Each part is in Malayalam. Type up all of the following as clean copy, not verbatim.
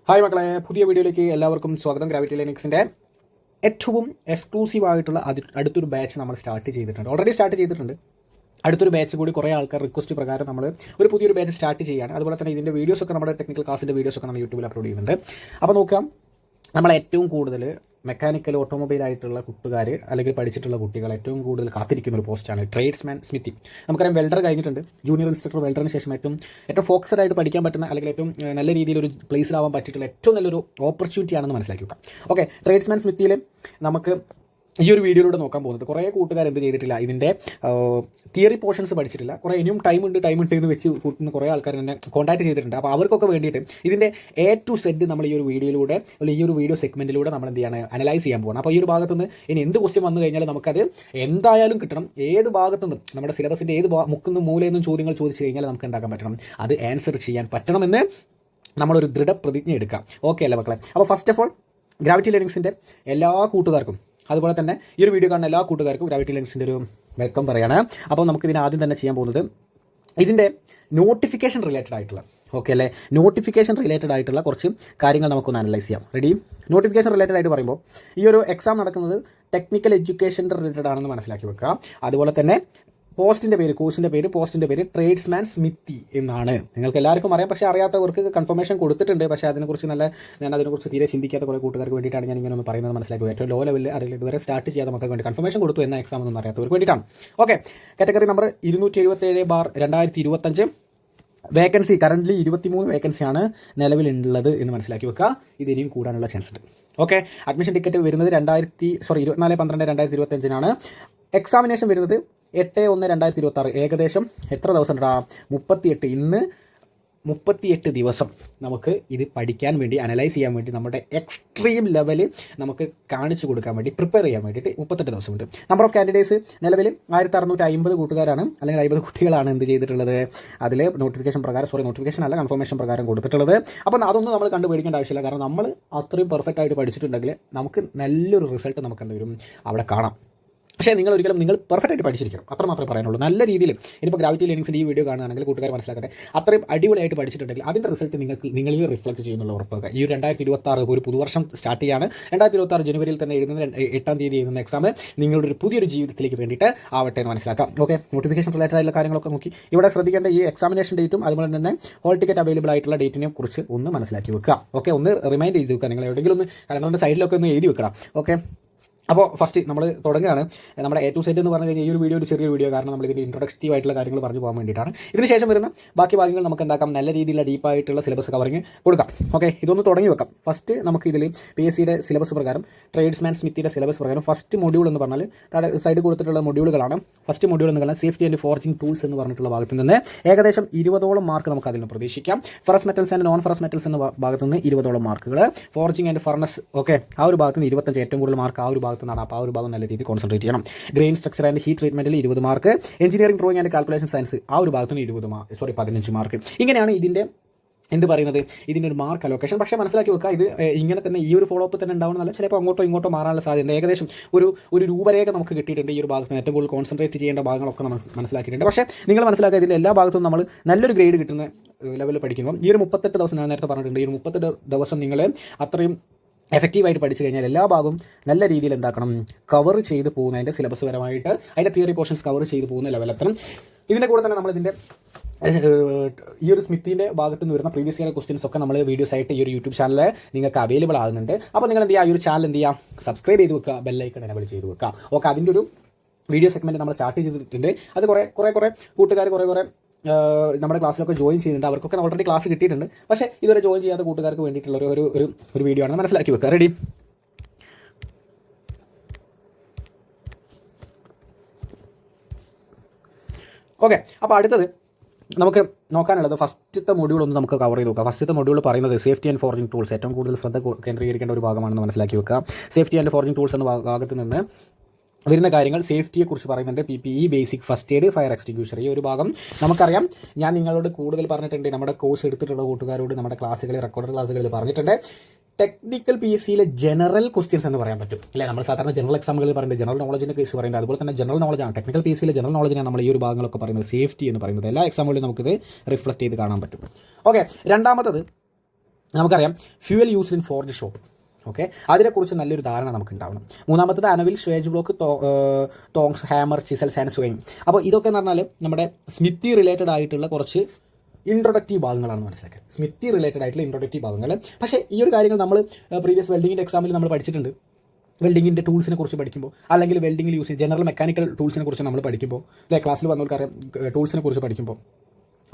ഹായ് മക്കളെ, പുതിയ വീഡിയോയിലേക്ക് എല്ലാവർക്കും സ്വാഗതം. ഗ്രാവിറ്റി ലിനക്സിൻ്റെ ഏറ്റവും എക്സ്ക്ലൂസീവ് ആയിട്ടുള്ള അടുത്തൊരു ബാച്ച് നമ്മൾ ഓൾറെഡി സ്റ്റാർട്ട് ചെയ്തിട്ടുണ്ട്. അടുത്തൊരു ബാച്ച് കൂടി കുറേ ആൾക്കാർ റിക്വസ്റ്റ് പ്രകാരം നമ്മൾ ഒരു പുതിയൊരു ബാച്ച് സ്റ്റാർട്ട് ചെയ്യുകയാണ്. അതുപോലെ തന്നെ ഇതിൻ്റെ വീഡിയോസൊക്കെ നമ്മുടെ ടെക്നിക്കൽ ക്ലാസ്സിൻ്റെ വീഡിയോസൊക്കെ നമ്മൾ യൂട്യൂബിൽ അപ്ലോഡ് ചെയ്യുന്നുണ്ട്. അപ്പോൾ നോക്കാം, നമ്മൾ ഏറ്റവും കൂടുതൽ മെക്കാനിക്കൽ ഓട്ടോമൊബൈൽ ആയിട്ടുള്ള കൂട്ടുകാർ അല്ലെങ്കിൽ പഠിച്ചിട്ടുള്ള കുട്ടികൾ ഏറ്റവും കൂടുതൽ കാത്തിരിക്കുന്ന ഒരു പോസ്റ്റാണ് ട്രേഡ്സ്മാൻ സ്മിത്തി. നമുക്കറിയാം, വെൽഡർ കഴിഞ്ഞിട്ടുണ്ട്. ജൂനിയർ ഇൻസ്ട്രക്ടർ വെൽഡറിന് ശേഷം ഏറ്റവും ഫോക്കസ്ഡ് ആയിട്ട് പഠിക്കാൻ പറ്റുന്ന അല്ലെങ്കിൽ ഏറ്റവും നല്ല രീതിയിൽ ഒരു പ്ലേസിലാവാൻ പറ്റിയിട്ടുള്ള ഏറ്റവും നല്ലൊരു ഓപ്പർച്യൂണിറ്റി ആണെന്ന് മനസ്സിലാക്കി വെക്കാം. ഓക്കെ, ട്രേഡ്സ്മാൻ സ്മിത്തിയിൽ നമുക്ക് ഈ ഒരു വീഡിയോയിലൂടെ നോക്കാൻ പോകുന്നത് കുറേ കൂട്ടുകാർ എന്ത് ചെയ്തിട്ടില്ല, ഇതിൻ്റെ തിയറി പോർഷൻസ് പഠിച്ചിട്ടില്ല. കുറേ ഇനിയും ടൈം ഉണ്ട് എന്ന് വെച്ച് കൂട്ടുന്ന കുറേ ആൾക്കാർ എന്നെ കോൺടാക്ട് ചെയ്തിട്ടുണ്ട്. അപ്പോൾ അവർക്കൊക്കെ വേണ്ടിയിട്ട് ഇതിൻ്റെ A to Z നമ്മൾ ഈ ഒരു വീഡിയോയിലൂടെ അല്ലെങ്കിൽ ഈ ഒരു വീഡിയോ സെഗ്മെൻറ്റിലൂടെ നമ്മൾ എന്ത് ചെയ്യാണ്, അനലൈസ് ചെയ്യാൻ പോകണം. അപ്പോൾ ഈ ഒരു ഭാഗത്തുനിന്ന് ഇനി എന്ത് ക്വസ്റ്റ്യൻ വന്നു കഴിഞ്ഞാൽ നമുക്കത് എന്തായാലും കിട്ടണം. ഏത് ഭാഗത്തുനിന്നും നമ്മുടെ സിലബസിൻ്റെ ഏത് മുക്കുന്നും മൂലയെന്നും ചോദ്യങ്ങൾ ചോദിച്ചു കഴിഞ്ഞാൽ നമുക്ക് എന്താക്കാൻ പറ്റണം, അത് ആൻസർ ചെയ്യാൻ പറ്റണമെന്ന് നമ്മളൊരു ദൃഢപ്രതിജ്ഞ എടുക്കാം. ഓക്കെ അല്ലേ മക്കളെ? അപ്പോൾ ഫസ്റ്റ് ഓഫ് ഓൾ ഗ്രാവിറ്റി ലിനക്സിൻ്റെ എല്ലാ കൂട്ടുകാർക്കും, അതുപോലെ തന്നെ ഈ ഒരു വീഡിയോ കാണുന്ന എല്ലാ കൂട്ടുകാർക്കും ഗ്രാവിറ്റി ലിനക്സിൻ്റെ ഒരു വെൽക്കം പറയുകയാണ്. അപ്പോൾ നമുക്കിതിന് ആദ്യം തന്നെ ചെയ്യാൻ പോകുന്നത് ഇതിൻ്റെ നോട്ടിഫിക്കേഷൻ റിലേറ്റഡ് ആയിട്ടുള്ള, ഓക്കെ അല്ലേ, നോട്ടിഫിക്കേഷൻ റിലേറ്റഡ് ആയിട്ടുള്ള കുറച്ച് കാര്യങ്ങൾ നമുക്കൊന്ന് അനലൈസ് ചെയ്യാം. റെഡി? നോട്ടിഫിക്കേഷൻ റിലേറ്റഡ് ആയിട്ട് പറയുമ്പോൾ ഈ ഒരു എക്സാം നടക്കുന്നത് ടെക്നിക്കൽ എഡ്യൂക്കേഷൻ റിലേറ്റഡ് ആണെന്ന് മനസ്സിലാക്കി വെക്കുക. അതുപോലെ തന്നെ കോഴ്സിൻ്റെ പേര് ട്രേഡ്സ്മാൻ സ്മിത്തി എന്നാണ്. നിങ്ങൾക്ക് എല്ലാവർക്കും അറിയാം, പക്ഷേ അറിയാത്തവർക്ക് കൺഫർമേഷൻ കൊടുത്തിട്ടുണ്ട്. പക്ഷേ ഞാൻ അതിനെക്കുറിച്ച് തീരെ ചിന്തിക്കാത്ത കുറേ കൂട്ടുകാർക്ക് വേണ്ടിയിട്ടാണ് ഞാൻ ഇങ്ങനെ ഒന്ന് പറയുന്നത് മനസ്സിലാക്കുക. ഏറ്റവും ലോ ലെവലിൽ അല്ലെങ്കിൽ ഇതുവരെ സ്റ്റാർട്ട് ചെയ്യാതെ നമുക്ക് വേണ്ടി കൺഫർമേഷൻ കൊടുത്തു എന്ന എക്സാം ഒന്നും അറിയാത്തവർക്ക് വേണ്ടിയിട്ടാണ്. Okay, category number 277/2025. Vacancy currently 23 വേക്കൻസിയാണ് നിലവിലുള്ളത് എന്ന് മനസ്സിലാക്കി വെക്കുക. ഇത് ഇനിയും കൂടാനുള്ള ചാൻസ് ഉണ്ട്. ഓക്കെ, അഡ്മിഷൻ ടിക്കറ്റ് വരുന്നത് 24/12/2025 എക്സാമിനേഷൻ വരുന്നത് 8/1/2026. ഏകദേശം എത്ര ദിവസം ഉണ്ടാ? 38. ഇന്ന് 38 ദിവസം നമുക്ക് ഇത് പഠിക്കാൻ വേണ്ടി, അനലൈസ് ചെയ്യാൻ വേണ്ടി, നമ്മുടെ എക്സ്ട്രീം ലെവല് നമുക്ക് കാണിച്ചു കൊടുക്കാൻ വേണ്ടി, പ്രിപ്പയർ ചെയ്യാൻ വേണ്ടിയിട്ട് 38 ദിവസമുണ്ട്. നമ്പർ ഓഫ് കാൻഡിഡേറ്റ്സ് നിലവിൽ 1650 കൂട്ടുകാരാണ്, അല്ലെങ്കിൽ 50 കുട്ടികളാണ് എന്ത് ചെയ്തിട്ടുള്ളത്, അതിൽ നോട്ടിഫിക്കേഷൻ അല്ല, കൺഫർമേഷൻ പ്രകാരം കൊടുത്തിട്ടുള്ളത്. അപ്പോൾ അതൊന്നും നമ്മൾ കണ്ടുപിടിക്കേണ്ട ആവശ്യമില്ല. കാരണം നമ്മൾ അത്രയും പെർഫെക്റ്റ് ആയിട്ട് പഠിച്ചിട്ടുണ്ടെങ്കിൽ നമുക്ക് നല്ലൊരു റിസൾട്ട് നമുക്ക് എന്ത് വരും, അവിടെ കാണാം. പക്ഷേ നിങ്ങൾ പെർഫെക്റ്റ് ആയിട്ട് പഠിച്ചിരിക്കണം, അത്ര മാത്രമേ പറയാനുള്ളൂ. നല്ല രീതിയിൽ ഇനിയിപ്പോൾ ഗ്രാവിറ്റി ലിനക്സിൻ്റെ ഈ വീഡിയോ കാണുകയാണെങ്കിൽ കൂട്ടുകാർ മനസ്സിലാക്കട്ടെ, അത്രയും അടിപൊളിയായിട്ട് പഠിച്ചിട്ടുണ്ടെങ്കിൽ അതിൻ്റെ റിസൾട്ട് നിങ്ങളിൽ റിഫ്ലക്ട് ചെയ്യുന്നുള്ള ഉറപ്പാക്കുക. ഈ 2026 ഒരു പുതുവർഷം സ്റ്റാർട്ട് ചെയ്യാണ്. 2026 ജനുവരിയിൽ തന്നെ എഴുതുന്ന 8-ാം തീയതി എഴുതുന്ന എക്സാം നിങ്ങളുടെ ഒരു പുതിയൊരു ജീവിതത്തിലേക്ക് വേണ്ടിയിട്ട് ആവട്ടെ എന്ന് മനസ്സിലാക്കാം. ഓക്കെ, നോട്ടിഫിക്കേഷൻ റിലേറ്റഡ് ആയിട്ടുള്ള കാര്യങ്ങളൊക്കെ നോക്കി ഇവിടെ ശ്രദ്ധിക്കേണ്ട ഈ എക്സാമിനേഷൻ ഡേറ്റും അതുപോലെ തന്നെ ഹോൾ ടിക്കറ്റ് അവൈലബിൾ ആയിട്ടുള്ള ഡേറ്റിനെ കുറിച്ച് ഒന്ന് മനസ്സിലാക്കി വെക്കുക. ഓക്കെ, ഒന്ന് റിമൈൻഡ് ചെയ്ത് വെക്കുക. നിങ്ങൾ എവിടെയെങ്കിലും ഒന്ന് കലണ്ടറിൻ്റെ സൈഡിലൊക്കെ ഒന്ന് എഴുതി വെക്കണം. ഓക്കെ, അപ്പോൾ ഫസ്റ്റ് നമ്മൾ തുടങ്ങുകയാണ്. നമ്മുടെ A to Z എന്ന് പറഞ്ഞു കഴിഞ്ഞാൽ ഈ ഒരു വീഡിയോ ഒരു ചെറിയ വീഡിയോ, കാരണം നമ്മൾ ഇതിൻ്റെ ഇൻട്രൊഡക്റ്റീവ് ആയിട്ടുള്ള കാര്യങ്ങൾ പറഞ്ഞു പോകാൻ വേണ്ടിയിട്ടാണ്. ഇതിന് ശേഷം വരുന്ന ബാക്കി ഭാഗങ്ങൾ നമുക്ക് എന്താക്കാം, നല്ല രീതിയിലുള്ള ഡീപ്പായിട്ടുള്ള സിലബസ് കവറിങ് കൊടുക്കാം. ഓക്കെ, ഇതൊന്ന് തുടങ്ങി വെക്കാം. ഫസ്റ്റ് നമുക്ക് ഇതിൽ PSCയുടെ സിലബസ് പ്രകാരം, ട്രേഡ്സ്മാൻ സ്മിത്തിയുടെ സിലബസ് പ്രകാരം ഫസ്റ്റ് മൊഡ്യൂൾ എന്ന് പറഞ്ഞാൽ സൈഡിൽ കൊടുത്തിട്ടുള്ള മൊഡ്യൂളുകളാണ്. ഫസ്റ്റ് മൊഡ്യൂൾ എന്ന് പറഞ്ഞാൽ സേഫ്റ്റി ആൻഡ് ഫോർജിങ് ടൂൾസ് എന്ന് പറഞ്ഞിട്ടുള്ള ഭാഗത്ത് നിന്ന് ഏകദേശം 20ഓളം മാർക്ക് നമുക്ക് അതിൽ നിന്ന് പ്രതീക്ഷിക്കാം. Ferrous metals and non ferrous metals എന്ന ഭാഗത്ത് നിന്ന് 20ഓളം മാർക്കുകൾ. ഫോർജിങ് ആൻഡ് ഫർണസ്, ഓക്കെ, ആ ഒരു ഭാഗത്ത് നിന്ന് 25, ഏറ്റവും കൂടുതൽ മാർക്ക് ആ ഒരു ഭാഗത്ത് നിന്നാണ്. അപ്പോൾ ആ ഒരു ഭാഗം നല്ല രീതിയിൽ കോൺസെൻട്രേറ്റ് ചെയ്യണം. ഗ്രെയിൻ സ്ട്രക്ചർ ആൻഡ് ഹീറ്റ് ട്രീറ്റ്മെൻറ്റിൽ 20 mark. Engineering drawing and calculation science ആ ഒരു ഭാഗത്ത് നിന്ന് 15 മാർക്ക്. ഇങ്ങനെയാണ് ഇതിൻ്റെ ഇതിൻ്റെ ഒരു മാർക്ക് അലോക്കേഷൻ. പക്ഷേ മനസ്സിലാക്കി വെക്കുക, ഇത് ഇങ്ങനെ തന്നെ ഈ ഒരു ഫോളോ അപ്പ് തന്നെ ഉണ്ടാവുന്നതല്ല, ചിലപ്പോൾ അങ്ങോട്ടോ ഇങ്ങോട്ടോ മാറാനുള്ള സാധ്യതയുണ്ട്. ഏകദേശം ഒരു രൂപരേഖ നമുക്ക് കിട്ടിയിട്ടുണ്ട്. ഈ ഒരു ഭാഗത്ത് ഏറ്റവും കൂടുതൽ കോൺസെൻട്രേറ്റ് ചെയ്യേണ്ട ഭാഗങ്ങളൊക്കെ നമ്മൾ മനസ്സിലാക്കിയിട്ടുണ്ട്. പക്ഷേ നിങ്ങൾ മനസ്സിലാക്കുക, ഇതിൻ്റെ എല്ലാ ഭാഗത്തും നമ്മൾ നല്ലൊരു ഗ്രേഡ് കിട്ടുന്ന ലെവലിൽ പഠിക്കുമ്പോൾ ഈ ഒരു 38 ദിവസം ഞാൻ നേരത്തെ പറഞ്ഞിട്ടുണ്ട്, ഈ ഒരു 38 ദിവസം നിങ്ങൾ അത്രയും എഫക്റ്റീവായിട്ട് പഠിച്ചു കഴിഞ്ഞാൽ എല്ലാ ഭാഗവും നല്ല രീതിയിൽ എന്താക്കണം, കവർ ചെയ്ത് പോകുന്ന, അതിൻ്റെ സിലബസ് പരമായിട്ട് അതിൻ്റെ തിയറി പോർഷൻസ് കവർ ചെയ്ത് പോകുന്ന ലെവലെത്തണം. ഇതിൻ്റെ കൂടെ തന്നെ നമ്മളിതിൻ്റെ ഈ ഒരു സ്മിത്തിൻ്റെ ഭാഗത്ത് നിന്ന് വരുന്ന പ്രീവിയസ് ഇയർ ക്വസ്റ്റ്യൻസ് ഒക്കെ നമ്മൾ വീഡിയോസ് ആയിട്ട് ഈ ഒരു യൂട്യൂബ് ചാനലിൽ നിങ്ങൾക്ക് അവൈലബിൾ ആകുന്നുണ്ട്. അപ്പോൾ നിങ്ങൾ എന്ത് ചെയ്യുക, ഈ ഒരു ചാനൽ എന്ത് ചെയ്യുക, സബ്സ്ക്രൈബ് ചെയ്ത് വെക്കുക, ബെല്ലൈക്കൺ എനേബിൾ ചെയ്ത് വെക്കുക. ഓക്കെ, അതിൻ്റെ ഒരു വീഡിയോ സെഗ്മെൻറ്റ് നമ്മൾ സ്റ്റാർട്ട് ചെയ്തിട്ടുണ്ട്. അത് കുറേ കൂട്ടുകാർ കുറേ നമ്മുടെ ക്ലാസ്സിലൊക്കെ ജോയിൻ ചെയ്യുന്നുണ്ട്. അവർക്കൊക്കെ ഓൾറെഡി ക്ലാസ് കിട്ടിയിട്ടുണ്ട്. പക്ഷേ ഇതുവരെ ജോയിൻ ചെയ്യാത്ത കൂട്ടുകാർക്ക് വേണ്ടിയിട്ടുള്ള ഒരു വീഡിയോ ആണ്, മനസ്സിലാക്കി വെക്കുക. റെഡി? ഓക്കെ, അപ്പോൾ അടുത്തത് നമുക്ക് നോക്കാനുള്ളത് ഫസ്റ്റത്തെ മൊഡ്യൂൾ ഒന്ന് നമുക്ക് കവർ ചെയ്ത് നോക്കാം. ഫസ്റ്റത്തെ മൊഡ്യൂൾ പറയുന്നത് സേഫ്റ്റി ആൻഡ് ഫോർജിങ് ടൂൾസ്. ഏറ്റവും കൂടുതൽ ശ്രദ്ധ കേന്ദ്രീകരിക്കേണ്ട ഒരു ഭാഗമാണെന്ന് മനസ്സിലാക്കി വെക്കുക. സേഫ്റ്റി ആൻഡ് ഫോർജിങ് ടൂൾസ് എന്ന ഭാഗത്ത് നിന്ന് വരുന്ന കാര്യങ്ങൾ സേഫ്റ്റിയെക്കുറിച്ച് പറയുന്നുണ്ട്. PPE, basic first aid, fire extinguisher. ഈ ഒരു ഭാഗം നമുക്കറിയാം. ഞാൻ നിങ്ങളോട് കൂടുതൽ പറഞ്ഞിട്ടുണ്ട്, നമ്മുടെ കോഴ്സ് എടുത്തിട്ടുള്ള കൂട്ടുകാരോട് നമ്മുടെ റെക്കോർഡഡ് ക്ലാസ്സുകളിൽ പറഞ്ഞിട്ടുണ്ട്. ടെക്നിക്കൽ PSCയിലെ ജനറൽ ക്വസ്റ്റ്യൻസ് എന്ന് പറയാൻ പറ്റും അല്ലേ. നമ്മൾ സാധാരണ ജനറൽ എക്സാമുകളിൽ പറയുന്നത് ജനറൽ നോളജിൻ്റെ കേസ് പറയുന്നത്, അതുപോലെ തന്നെ ജനറൽ നോളജാണ്. ടെക്നിക്കൽ PSCയിലെ ജനറൽ നോളജിനാണ് നമ്മൾ ഈ ഒരു ഭാഗങ്ങളൊക്കെ പറയുന്നത്. സേഫ്റ്റി എന്ന് പറയുന്നത് എല്ലാ എക്സാമുകളിലും നമുക്കിത് റിഫ്ലക്ട് ചെയ്ത് കാണാൻ പറ്റും. ഓക്കെ, രണ്ടാമത്തത് നമുക്കറിയാം fuel used in forge shop. Okay, അതിനെക്കുറിച്ച് നല്ലൊരു ധാരണ നമുക്ക് ഉണ്ടാവണം. മൂന്നാമത്തത് അനവിൽ, ഷ്വേജ് ബ്ലോക്ക്, തോങ്സ്, ഹാമർ, ചിസൽസ് ആൻഡ് സ്വയം. അപ്പോൾ ഇതൊക്കെ എന്ന് പറഞ്ഞാൽ നമ്മുടെ സ്മിത്തി റിലേറ്റഡ് ആയിട്ടുള്ള കുറച്ച് ഇൻട്രൊഡക്റ്റീവ് ഭാഗങ്ങളാണ് മനസ്സിലാക്കുക. സ്മിത്തി റിലേറ്റഡ് ആയിട്ടുള്ള ഇൻട്രൊഡക്റ്റീവ് ഭാഗങ്ങൾ. പക്ഷേ ഈ ഒരു കാര്യങ്ങൾ നമ്മൾ പ്രീവിയസ് വെൽഡിങ്ങിൻ്റെ എക്സാമിൽ നമ്മൾ പഠിച്ചിട്ടുണ്ട്. വെൽഡിങ്ങിൻ്റെ ടൂൾസിനെ കുറിച്ച് പഠിക്കുമ്പോൾ, അല്ലെങ്കിൽ വെൽഡിങ്ങിൽ യൂസ് ചെയ്യുന്ന ജനറൽ മെക്കാനിക്കൽ ടൂൾസിനെ കുറിച്ച് നമ്മൾ പഠിക്കുമ്പോൾ, അല്ലെ ക്ലാസ്സിൽ വന്നവർക്കറിയാം ടൂൾസിനെ കുറിച്ച് പഠിക്കുമ്പോൾ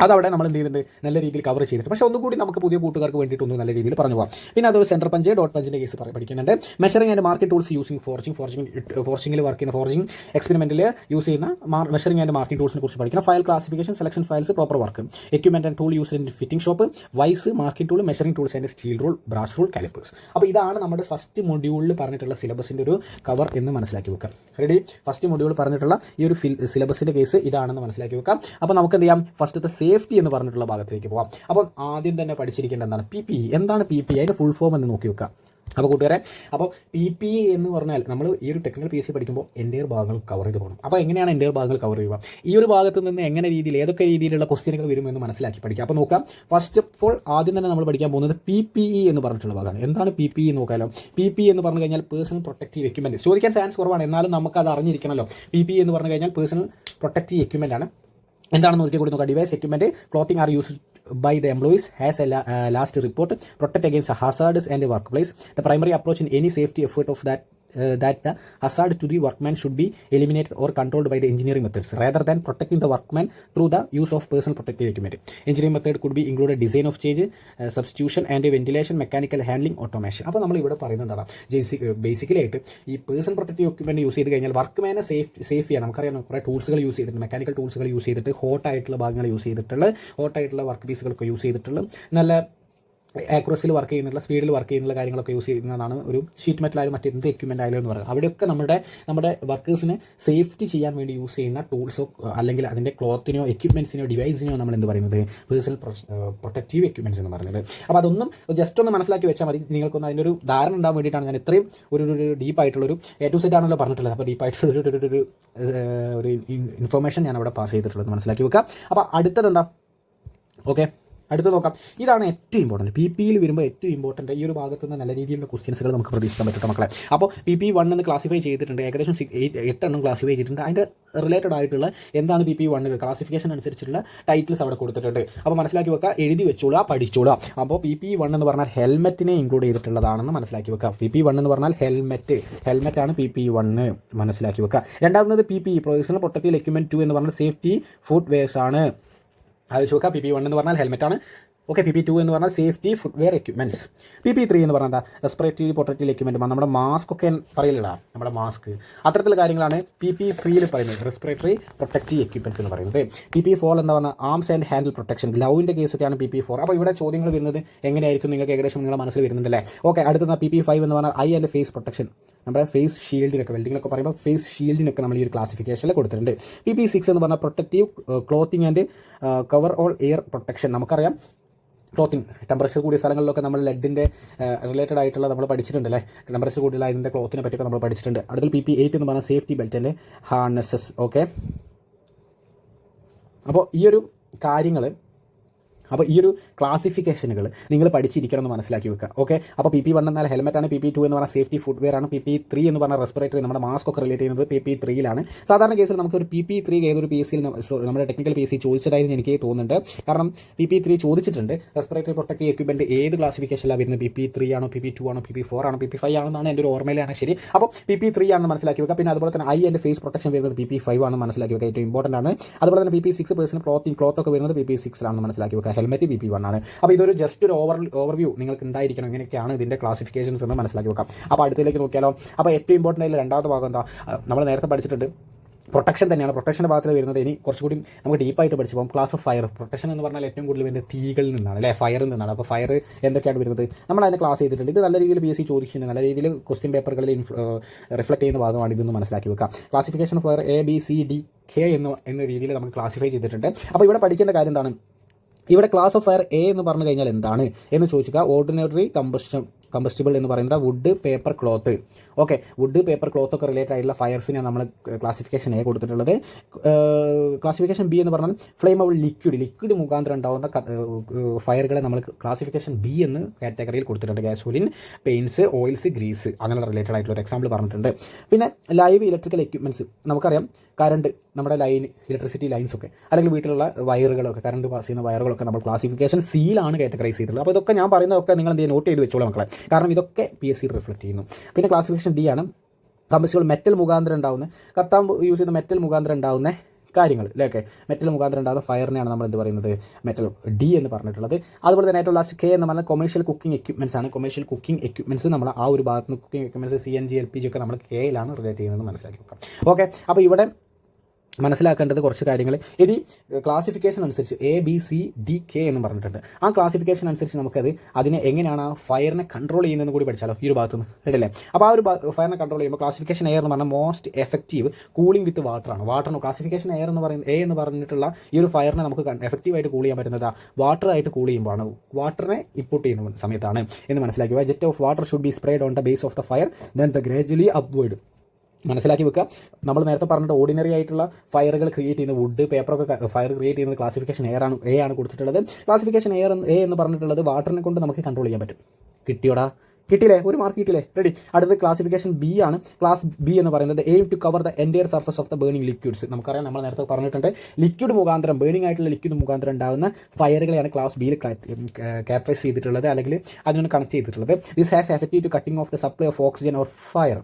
അതവിടെ നമ്മൾ എന്ത് ചെയ്തിട്ടുണ്ട്, നല്ല രീതിയിൽ കവർ ചെയ്തിട്ട്. പക്ഷേ ഒന്നുകൂടി നമുക്ക് പുതിയ കൂട്ടുകാർക്ക് വേണ്ടിയിട്ട് ഒന്ന് നല്ല രീതിയിൽ പറഞ്ഞു പോകാം. പിന്നെ അതൊരു സെൻറ്റർ പഞ്ച്, ഡോട്ട് പഞ്ചിൻ്റെ കേസ് പഠിക്കുന്നുണ്ട്. Measuring and marking tools using ഫോർജിങ്ങിൽ വർക്ക് ചെയ്യുന്ന ഫോർജിങ് എക്സ്പെരിമെൻറ്റിൽ യൂസ് ചെയ്യുന്ന മെഷറിംഗ് ആൻഡ് മാർക്കിംഗ് ടൂൾസിനെ കുറിച്ച് പഠിക്കണം. File classification, selection files, proper work, equipment and tool use in fitting shop, vice, marking tool, measuring tools and steel rule, brass rule, callipers. അപ്പോൾ ഇതാണ് നമ്മുടെ ഫസ്റ്റ് മൊഡ്യൂളിൽ പറഞ്ഞിട്ടുള്ള സിലബസിൻ്റെ ഒരു കവർ എന്ന് മനസ്സിലാക്കി വെക്കാം. റെഡി? ഫസ്റ്റ് മൊഡ്യൂൾ പറഞ്ഞിട്ടുള്ള ഈ ഒരു സിലബസിൻ്റെ കേസ് ഇതാണെന്ന് മനസ്സിലാക്കി വെക്കാം. അപ്പോൾ നമുക്ക് എന്ത് ചെയ്യാം, ഫസ്റ്റത്തെ സേഫ്റ്റി എന്ന് പറഞ്ഞിട്ടുള്ള ഭാഗത്തേക്ക് പോകാം. അപ്പോൾ ആദ്യം തന്നെ പഠിച്ചിരിക്കേണ്ട എന്താണ് PPE. എന്താണ് PPE? അതിൻ്റെ ഫുൾ ഫോം എന്ന് നോക്കി വെക്കാം. അപ്പോൾ കൂട്ടുകാരെ, അപ്പോൾ PPE എന്ന് പറഞ്ഞാൽ നമ്മൾ ഈ ഒരു ടെക്നിക്കൽ PSC പഠിക്കുമ്പോൾ എൻ്റെയർ ഭാഗങ്ങൾ കവർ ചെയ്ത് പോകണം. അപ്പോൾ എങ്ങനെയാണ് എൻ്റെയർ ഭാഗങ്ങൾ കവർ ചെയ്യുക? ഈ ഒരു ഭാഗത്ത് നിന്ന് എങ്ങനെ രീതിയിൽ ഏതൊക്കെ രീതിയിലുള്ള ക്വസ്റ്റ്യനുകൾ വരുമെന്ന് മനസ്സിലാക്കി പഠിക്കുക. അപ്പോൾ നോക്കാം, ഫസ്റ്റ് ഓഫ് ഓൾ ആദ്യം തന്നെ നമ്മൾ പഠിക്കാൻ പോകുന്നത് PPE എന്ന് പറഞ്ഞിട്ടുള്ള ഭാഗമാണ്. എന്താണ് PPE നോക്കാമല്ലോ. PPE എന്ന് പറഞ്ഞു കഴിഞ്ഞാൽ പേഴ്സണൽ പ്രൊട്ടക്റ്റീവ് എക്യുപ്മെൻറ്റ്. ചോദിക്കാൻ ചാൻസ് കുറവാണ്, എന്നാലും നമുക്കത് അറിഞ്ഞിരിക്കണമല്ലോ. PPE എന്ന് പറഞ്ഞു കഴിഞ്ഞാൽ പേഴ്സണൽ പ്രൊട്ടക്റ്റീവ് എക്യുപ്മെൻ്റ് ആണ്. എന്താണെന്ന് ഒരിക്കൽ കൂടി നോക്കാം. Device, equipment, clothing are used by the employees has a last report, protect against hazards and the workplace. The primary approach in any safety effort of that the hazard to the workman should be eliminated or controlled by the engineering methods rather than protecting the workman through the use of personal protective equipment. Engineering method could be included design of change, substitution and ventilation, mechanical handling, automation. അപ്പോൾ നമ്മൾ ഇവിടെ പറയുന്നതാണ് ബേസിക്കലി ആയിട്ട് ഈ പേഴ്സണൽ പ്രൊട്ടക്റ്റീവ് എക്യുപ്മെൻറ്റ് യൂസ് ചെയ്ത് കഴിഞ്ഞാൽ വർക്ക്മാനെ സേഫ് ചെയ്യാൻ നമുക്കറിയാം. കുറേ ടൂൾസുകൾ യൂസ് ചെയ്തിട്ടുണ്ട്, മെക്കാനിക്കൽ ടൂൾസുകൾ യൂസ് ചെയ്തിട്ട്, ഹോട്ടായിട്ടുള്ള ഭാഗങ്ങൾ യൂസ് ചെയ്തിട്ടുള്ള, ഹോട്ടായിട്ടുള്ള വർക്ക് പീസുകളൊക്കെ യൂസ് ചെയ്തിട്ടുള്ള, നല്ല ആക്യുറസിയിൽ വർക്ക് ചെയ്യുന്നുള്ള, സ്പീഡിൽ വർക്ക് ചെയ്യുന്ന കാര്യങ്ങളൊക്കെ യൂസ് ചെയ്യുന്നതാണ് ഒരു ഷീറ്റ് മെറ്റൽ ആയാലും മറ്റെന്ത് എക്യുപ്മെൻ്റ് ആയാലും എന്ന് പറയുന്നത്. അവിടെയൊക്കെ നമ്മുടെ വർക്കേഴ്സിനെ സേഫ്റ്റി ചെയ്യാൻ വേണ്ടി യൂസ് ചെയ്യുന്ന ടൂൾസോ അല്ലെങ്കിൽ അതിൻ്റെ ക്ലോത്തിനെയോ എക്യുപ്മെൻറ്റ്സിനെയോ ഡിവൈസിനെയോ നമ്മൾ എന്ത് പറയുന്നത്, പേഴ്സണൽ പ്രൊട്ടക്റ്റീവ് എക്യുപ്മെൻറ്റ്സ് എന്ന് പറയുന്നത്. അപ്പോൾ അതൊന്നും ജസ്റ്റ് ഒന്ന് മനസ്സിലാക്കി വെച്ചാൽ മതി. നിങ്ങൾക്കൊന്ന് അതിൻ്റെ ഒരു ധാരണ ഉണ്ടാകാൻ വേണ്ടിയിട്ടാണ് ഞാൻ ഇത്രയും ഒരു ഡീപ്പായിട്ടുള്ളൊരു A to Z ആണല്ലോ പറഞ്ഞിട്ടുള്ളത്. അപ്പോൾ ഡീപ്പായിട്ടുള്ളൊരു ഇൻഫർമേഷൻ ഞാൻ അവിടെ പാസ് ചെയ്തിട്ടുള്ളത് മനസ്സിലാക്കി വെക്കാം. അപ്പോൾ അടുത്തത് എന്താ? ഓക്കെ, അടുത്ത് നോക്കാം. ഇതാണ് ഏറ്റവും ഇമ്പോർട്ടൻറ്റ്. PPEയിൽ വരുമ്പോൾ ഏറ്റവും ഇമ്പോർട്ടൻറ്റ് ഈ ഒരു ഭാഗത്ത് നിന്ന് നല്ല രീതിയിലുള്ള ക്വസ്റ്റ്യൻസുകൾ നമുക്ക് പ്രതീക്ഷിക്കാൻ പറ്റും മക്കളെ. അപ്പോൾ PPE 1 എന്ന് ക്ലാസിഫൈ ചെയ്തിട്ടുണ്ട്, ഏകദേശം 8 എണ്ണം ക്ലാസിഫൈ ചെയ്തിട്ടുണ്ട്. അതിൻ്റെ റിലേറ്റഡ് ആയിട്ടുള്ള എന്താണ് PPE 1 ക്ലാസിഫിക്കേഷൻ അനുസരിച്ചുള്ള ടൈറ്റിൽസ് അവിടെ കൊടുത്തിട്ടുണ്ട്. അപ്പോൾ മനസ്സിലാക്കി വെക്കുക, എഴുതി വെച്ചോളുക, പഠിച്ചോളുക. അപ്പോൾ PPE 1 എന്ന് പറഞ്ഞാൽ ഹെൽമെറ്റിനെ ഇൻക്ലൂഡ് ചെയ്തിട്ടുള്ളതാണെന്ന് മനസ്സിലാക്കി വെക്കുക. PPE 1 എന്ന് പറഞ്ഞാൽ ഹെൽമെറ്റാണ് PPE 1 മനസ്സിലാക്കി വെക്കുക. രണ്ടാമത് PPE പേഴ്സണൽ പ്രൊട്ടക്റ്റീവ് എക്യുപ്മെൻറ്റ് 2 എന്ന് പറഞ്ഞാൽ സേഫ്റ്റി ഫുഡ് വെയർസ് ആണ്. അത് നോക്കുക. PPE 1 എന്ന് പറഞ്ഞാൽ ഹെൽമെറ്റാണ്. ഓക്കെ, PPE 2 എന്ന് പറഞ്ഞാൽ സേഫ്റ്റി ഫുട്വെയർ എക്യുപ്മെൻറ്റ്സ്. PPE 3 എന്ന് പറഞ്ഞാൽ എന്താ, റെസ്പിറേറ്ററി പ്രൊട്ടക്റ്റീവ് എക്യുപ്മെൻറ്റ്, നമ്മുടെ മാസ്ക് ഒക്കെ പറയില്ലടാ, നമ്മുടെ മാസ്ക്, അത്തരത്തിലുള്ള കാര്യങ്ങളാണ് PPE 3 പറയുന്നത്, റെസ്പിറേറ്ററി പ്രൊട്ടക്റ്റീവ് എക്യുപ്മെൻറ്റ്സ് എന്ന് പറയുന്നത്. PPE 4 എന്താ പറഞ്ഞാൽ ആംസ് ആൻഡ് ഹാൻഡിൽ പ്രൊട്ടക്ഷൻ, ഗ്ലൗവിൻ്റെ കേസൊക്കെയാണ് PPE 4. അപ്പോൾ ഇവിടെ ചോദ്യങ്ങൾ വരുന്നത് എങ്ങനെയായിരിക്കും നിങ്ങൾക്ക് ഏകദേശം നിങ്ങളുടെ മനസ്സിൽ വരുന്നുണ്ടല്ലേ. ഓക്കെ, അടുത്ത PPE 5 എന്ന് പറഞ്ഞാൽ ഐ ആൻഡ് ഫേസ് പ്രൊട്ടക്ഷൻ, നമ്മുടെ ഫേസ് ഷീൽഡിനൊക്കെ വെൽഡിങ്ങിലൊക്കെ പറയുമ്പോൾ ഫേസ് ഷീൽഡിനൊക്കെ നമ്മൾ ഈ ഒരു ക്ലാസിഫിക്കേഷനിൽ കൊടുത്തിട്ടുണ്ട്. PPE 6 എന്ന് പറഞ്ഞാൽ protective clothing and cover all air protection. നമുക്കറിയാം ക്ലോത്തിങ്, ടെമ്പറേച്ചർ കൂടിയ സ്ഥലങ്ങളിലൊക്കെ നമ്മൾ ലെഡിൻ്റെ റിലേറ്റഡ് ആയിട്ടുള്ള നമ്മൾ പഠിച്ചിട്ടുണ്ട് അല്ലേ. ടെമ്പറേച്ചർ കൂടിയുള്ള അതിൻ്റെ ക്ലോത്തിനെ പറ്റിയൊക്കെ നമ്മൾ പഠിച്ചിട്ടുണ്ട്. അടുത്ത PPE 8 എന്ന് പറഞ്ഞാൽ സേഫ്റ്റി ബെൽറ്റിൻ്റെ ഹാർനസസ്. ഓക്കെ, അപ്പോൾ ഈ ഒരു കാര്യങ്ങൾ, അപ്പോൾ ഈ ഒരു ക്ലാസിഫിക്കേഷനുകൾ നിങ്ങൾ പഠിച്ചിരിക്കണം എന്ന് മനസ്സിലാക്കി വെക്കുക. ഓക്കെ, അപ്പോൾ PPE 1 എന്നാൽ ഹെൽമെറ്റാണ്, PPE 2 എന്ന് പറഞ്ഞാൽ സേഫ്റ്റി ഫുട്വെയർ ആണ്, PPE 3 എന്ന് പറഞ്ഞാൽ റെസ്പിറേറ്ററി, നമ്മുടെ മാസ്ക് ഒക്കെ റിലേറ്റ് ചെയ്യുന്നത് PPE 3യിലാണ്. സാധാരണ കേസിൽ നമുക്കൊരു PPE 3 ഏതൊരു PSCയിൽ നമ്മുടെ ടെക്നിക്കൽ PSC ചോദിച്ചതായിരുന്നു എനിക്ക് തോന്നുന്നുണ്ട്. കാരണം PPE 3 ചോദിച്ചിട്ടുണ്ട്. റെസ്പിറേറ്ററി പ്രൊട്ടക്റ്റീവ് എക്യുപ്മെൻറ്റ് ഏത് ക്ലാസിഫിക്കേഷനിലാണ് വരുന്നത്, PPE 3 ആണോ, PPE 2 ആണോ, PPE 4 ആണോ, PPE 5 ആണെന്നാണ് എൻ്റെ ഒരു ഓർമ്മയിലാണ്. ശരി, അപ്പോൾ PPE 3 ആണെന്ന് മനസ്സിലാക്കി വെക്കുക. പിന്നെ അതുപോലെ തന്നെ ഐ ആൻഡ് ഫേസ് പ്രൊട്ടക്ഷൻ വരുന്നത് PPE 5 ആണെന്ന് മനസ്സിലാക്കി വെക്കുക, ഏറ്റവും ഇമ്പോർട്ടൻ്റ് ആണ്. അതുപോലെ തന്നെ PPE 6 പേഴ്സണൽ ക്ലോത്തൊക്കെ വരുന്നത് PPE 6 ആണെന്ന് മനസ്സിലാക്കി വെക്കുക. ഹെൽമെറ്റ് PPE 1 ആണ്. അപ്പോൾ ഇതൊരു ജസ്റ്റ് ഒരു ഓവർവ്യൂ നിങ്ങൾക്ക് ഉണ്ടായിരിക്കണം, എങ്ങനെയൊക്കെയാണ് ഇതിൻ്റെ ക്ലാസിഫിക്കേഷൻസ് എന്ന് മനസ്സിലാക്കി വെക്കാം. അപ്പോൾ അടുത്തേക്ക് നോക്കിയാലോ. അപ്പോൾ ഏറ്റവും ഇമ്പോർട്ടൻ്റ് ആയിട്ടുള്ള രണ്ടാമത്തെ ഭാഗം എന്താ, നമ്മൾ നേരത്തെ പഠിച്ചിട്ടുണ്ട് പ്രൊട്ടക്ഷൻ തന്നെയാണ്. പ്രൊട്ടക്ഷൻ്റെ ഭാഗത്തിൽ വരുന്നത് ഇനി കുറച്ചുകൂടി നമുക്ക് ഡീപ്പായിട്ട് പഠിച്ചു പോകും. ക്ലാസ് ഓഫ് ഫയർ പ്രൊട്ടക്ഷൻ എന്ന് പറഞ്ഞാൽ ഏറ്റവും കൂടുതൽ വരുന്നത് തീകളിൽ നിന്നാണ് അല്ലേ, ഫയറിൽ നിന്നാണ്. അപ്പോൾ ഫയർ എന്തൊക്കെയാണ് വരുന്നത് നമ്മൾ അതിനെ ക്ലാസ് ചെയ്തിട്ടുണ്ട്. ഇത് നല്ല രീതിയിൽ PSC ചോദിച്ചിട്ടുണ്ട്, നല്ല രീതിയിൽ ക്വസ്റ്റ്യൻ പേപ്പറുകളിൽ റിഫ്ലക്ട് ചെയ്യുന്ന ഭാഗമാണ് ഇതെന്ന് മനസ്സിലാക്കി വെക്കാം. ക്ലാസിഫിക്കേഷൻ ഓഫ് ഫയർ ABCDK എന്ന രീതിയിൽ നമുക്ക് ക്ലാസിഫൈ ചെയ്തിട്ടുണ്ട്. അപ്പോൾ ഇവിടെ പഠിക്കേണ്ട കാര്യം എന്താണ്, ഇവിടെ ക്ലാസ് ഓഫ് ഫയർ A എന്ന് പറഞ്ഞു കഴിഞ്ഞാൽ എന്താണ് എന്ന് ചോദിച്ചാൽ ഓർഡിനറി കമ്പഷൻ കമ്പസ്റ്റിബിൾ എന്ന് പറയുന്നത് wood, paper, cloth. Okay, wood, paper, cloth ഒക്കെ റിലേറ്റഡ് ആയിട്ടുള്ള ഫയർസിനാണ് നമ്മൾ ക്ലാസിഫിക്കേഷൻ എ കൊടുത്തിട്ടുള്ളത്. ക്ലാസിഫിക്കേഷൻ ബി എന്ന് പറഞ്ഞാൽ ഫ്ലെയിമബിൾ ലിക്വിഡ് മുഖാന്തരം ഉണ്ടാകുന്ന ഫയറുകളെ നമ്മൾ ക്ലാസിഫിക്കേഷൻ ബി എന്ന് കാറ്റഗറിയിൽ കൊടുത്തിട്ടുണ്ട്. ഗ്യാസോലിൻ, പെയിൻസ്, ഓയിൽസ്, ഗ്രീസ് അങ്ങനെ റിലേറ്റഡ് ആയിട്ടുള്ള ഒരു എക്സാമ്പിൾ പറഞ്ഞിട്ടുണ്ട്. പിന്നെ ലൈവ് ഇലക്ട്രിക്കൽ എക്യുപ്മെൻറ്റ്സ്, നമുക്കറിയാം കറണ്ട്, നമ്മുടെ ലൈൻ, ഇലക്ട്രിസിറ്റി ലൈൻസ് ഒക്കെ അല്ലെങ്കിൽ വീട്ടിലുള്ള വയറുകളൊക്കെ, കറണ്ട് പാസ് ചെയ്യുന്ന വയറുകളൊക്കെ നമ്മൾ ക്ലാസിഫിക്കേഷൻ സിയിലാണ് കാറ്റഗറൈസ് ചെയ്തിട്ടുള്ളത്. അപ്പോൾ ഇതൊക്കെ ഞാൻ പറയുന്നതൊക്കെ നിങ്ങൾ എന്ത് ചെയ്യുക, നോട്ട് ചെയ്ത് വെച്ചോളാം മക്കളെ, കാരണം ഇതൊക്കെ PSC റിഫ്ലക്ട് ചെയ്യുന്നു. പിന്നെ ക്ലാസിഫിക്കേഷൻ ഡി ആണ് കമ്പസ്റ്റിബിൾ മെറ്റൽ മുഖാന്തരം ഉണ്ടാകുന്ന, കത്താൻ യൂസ് ചെയ്യുന്ന മെറ്റൽ മുഖാന്തരം ഉണ്ടാകുന്ന കാര്യങ്ങൾ അല്ലേ, മെറ്റൽ മുഖാന്തരം ഉണ്ടാകുന്ന ഫയറിനെയാണ് നമ്മൾ എന്ത് പറയുന്നത്, മെറ്റൽ ഡി എന്ന് പറഞ്ഞിട്ടുള്ളത്. അതുപോലെ തന്നെ ഏറ്റവും ലാസ്റ്റ് കെ എന്ന് പറഞ്ഞാൽ കൊമേഴ്ഷ്യൽ കുക്കിംഗ് എക്യുപ്മെൻറ്റ്സ് ആണ്. കൊമേഴ്ഷ്യൽ കുക്കിംഗ് എക്യുപ്മെൻറ്റ്സ് നമ്മൾ ആ ഒരു ഭാഗത്ത് നിന്ന് കുക്കിംഗ് എക്യുപ്മെൻറ്റ്സ് CNG LPG ഒക്കെ നമ്മൾ കെയിലാണ് റിലേറ്റ് ചെയ്യുന്നത് മനസ്സിലാക്കി വെക്കാം. ഓക്കെ, അപ്പോൾ ഇവിടെ മനസ്സിലാക്കേണ്ടത് കുറച്ച് കാര്യങ്ങൾ. ഇനി ക്ലാസിഫിക്കേഷൻ അനുസരിച്ച് ABCDK എന്ന് പറഞ്ഞിട്ടുണ്ട്. ആ ക്ലാസിഫിക്കേഷൻ അനുസരിച്ച് നമുക്കത് അതിനെ എങ്ങനെയാണ് ആ ഫയറിനെ കൺട്രോൾ ചെയ്യുന്നതെന്ന് കൂടി പഠിച്ചാലോ ഈ ഒരു ഭാഗത്തുനിന്ന്, റെഡിയല്ലേ? അപ്പോൾ ആ ഒരു ഫയറിനെ കൺട്രോൾ ചെയ്യുമ്പോൾ ക്ലാസിഫിക്കേഷൻ എയർ എന്ന് പറഞ്ഞാൽ മോസ്റ്റ് എഫക്റ്റീവ് കൂളിംഗ് വിത്ത് വാട്ടറാണ്. വാട്ടറിന് ക്ലാസിഫിക്കേഷൻ എയർ എന്ന് പറയുന്നത് എന്ന് പറഞ്ഞിട്ടുള്ള ഈ ഒരു ഫയറിനെ നമുക്ക് എഫക്റ്റീവായിട്ട് കൂൾ ചെയ്യാൻ പറ്റുന്നത് വാട്ടറായിട്ട് കൂൾ ചെയ്യുമ്പോഴാണ്, വാട്ടറിനെ ഇമ്പോർട്ട് ചെയ്യുന്ന സമയത്താണ് എന്ന് മനസ്സിലാക്കുക. Jet of water should be sprayed on the base of the fire then the gradually upward. മനസ്സിലാക്കി വെക്കുക. നമ്മൾ നേരത്തെ പറഞ്ഞിട്ട് ഓർഡിനറി ആയിട്ടുള്ള ഫയറുകൾ ക്രിയേറ്റ് ചെയ്യുന്ന വുഡ്, പേപ്പറൊക്കെ ഫയർ ക്രിയേറ്റ് ചെയ്യുന്നത് ക്ലാസിഫിക്കേഷൻ എ ആണ് കൊടുത്തിട്ടുള്ളത്. ക്ലാസിഫിക്കേഷൻ എ എന്ന് പറഞ്ഞിട്ടുള്ളത് വാട്ടറിനെ കൊണ്ട് നമുക്ക് കൺട്രോൾ ചെയ്യാൻ പറ്റും. കിട്ടിയോടാ? കിട്ടിയില്ലേ? ഒരു മാർക്ക് കിട്ടിയില്ലേ? റെഡി. അടുത്തത് ക്ലാസിഫിക്കേഷൻ ബി ആണ്. ക്ലാസ് ബി എന്ന് പറയുന്നത് aim to cover the entire surface of the burning liquids. നമുക്കറിയാം, നമ്മൾ നേരത്തെ പറഞ്ഞിട്ടുണ്ട്, ലിക്വിഡ് മുഖാന്തരം, ബേണിംഗ് ആയിട്ടുള്ള ലിക്വിഡ് മുഖാന്തരം ഉണ്ടാകുന്ന ഫയറുകളെയാണ് ക്ലാസ് ബിയിൽ ക്യാരക്ടറൈസ് ചെയ്തിട്ടുള്ളത്, അല്ലെങ്കിൽ അതിനോട് കണക്ട് ചെയ്തിട്ടുള്ളത്. This has effective to cutting off the supply of oxygen or fire.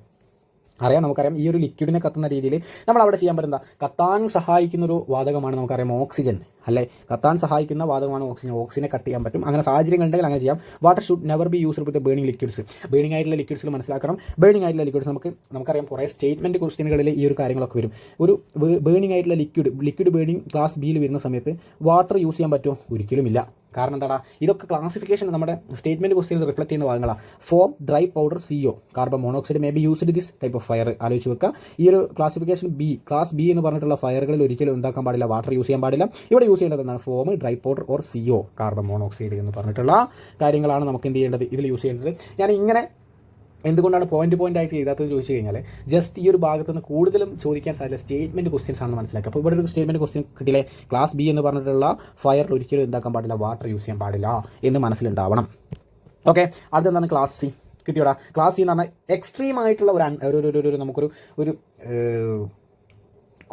നമുക്കറിയാം ഈ ഒരു ലിക്വിഡിനെ കത്തുന്ന രീതിയിൽ നമ്മൾ അവിടെ ചെയ്യാൻ പറ്റുന്ന കത്താൻ സഹായിക്കുന്നൊരു വാതകമാണ് നമുക്കറിയാം ഓക്സിജൻ, അല്ലേ? കത്താൻ സഹായിക്കുന്ന വാതകമാണ് ഓക്സിജൻ. ഓക്സിജനെ കട്ട് ചെയ്യാൻ പറ്റും. അങ്ങനെ സാഹചര്യങ്ങൾ ഉണ്ടെങ്കിൽ അങ്ങനെ ചെയ്യാം. Water should never be used with burning liquids. Burning ആയിട്ടുള്ള ലിക്വിഡ്സിൽ മനസ്സിലാക്കണം, ബേണിംഗ് ആയിട്ടുള്ള ലിക്വിഡ്സ് നമുക്കറിയാം കുറേ സ്റ്റേറ്റ്മെൻറ്റ് ക്വസ്റ്റ്യനുകളിൽ ഈ ഒരു കാര്യങ്ങളൊക്കെ വരും. ഒരു ബേണിംഗ് ആയിട്ടുള്ള ലിക്വിഡ് ബേണിംഗ് ക്ലാസ് ബിയിൽ വരുന്ന സമയത്ത് വാട്ടർ യൂസ് ചെയ്യാൻ പറ്റുമോ? ഒരിക്കലും ഇല്ല. കാരണം എന്താണ്, ഇതൊക്കെ ക്ലാസിഫിക്കേഷൻ നമ്മുടെ സ്റ്റേറ്റ്മെൻറ്റ് ക്വസ്റ്റ്യനിൽ റിഫ്ലക്ട് ചെയ്യുന്ന ഭാഗങ്ങളാണ്. Form, dry powder, CO, carbon monoxide may be used this type of fire. ആലോചിച്ച് വെക്കുക. ഈ ഒരു ക്ലാസിഫിക്കേഷൻ ക്ലാസ് ബി എന്ന് പറഞ്ഞിട്ടുള്ള ഫയറുകളിൽ ഒരിക്കലും എന്താക്കാൻ പാടില്ല, വാട്ടർ യൂസ് ചെയ്യാൻ പാടില്ല. ഇവിടെ യൂസ് ചെയ്യേണ്ടത് എന്താണ്? Form, dry powder or CO, carbon monoxide എന്ന് പറഞ്ഞിട്ടുള്ള കാര്യങ്ങളാണ് നമുക്ക് എന്ത് ചെയ്യേണ്ടത്, ഇതിൽ യൂസ് ചെയ്യേണ്ടത്. ഞാൻ ഇങ്ങനെ എന്തുകൊണ്ടാണ് പോയിന്റ് ആയിട്ട് ചെയ്താത്തതെന്ന് ചോദിച്ചു കഴിഞ്ഞാൽ, ജസ്റ്റ് ഈ ഒരു ഭാഗത്ത് നിന്ന് കൂടുതലും ചോദിക്കാൻ സാധ്യത സ്റ്റേറ്റ്മെൻറ്റ് ക്വസ്റ്റ്യൻസ് ആണെന്ന് മനസ്സിലാക്കുക. അപ്പോൾ ഇവിടെ ഒരു സ്റ്റേറ്റ്മെൻറ്റ് ക്വസ്റ്റ്യൻ കിട്ടിയില്ലേ, ക്ലാസ് ബി എന്ന് പറഞ്ഞിട്ടുള്ള ഫയറിൽ ഒരിക്കലും എന്താക്കാൻ പാടില്ല, വാട്ടർ യൂസ് ചെയ്യാൻ പാടില്ല എന്ന് മനസ്സിലുണ്ടാവണം. ഓക്കെ, അതെന്താണ് ക്ലാസ് സി? കിട്ടിയോടാ? ക്ലാസ് സി എന്ന് പറഞ്ഞാൽ എക്സ്ട്രീം ആയിട്ടുള്ള ഒരു നമുക്കൊരു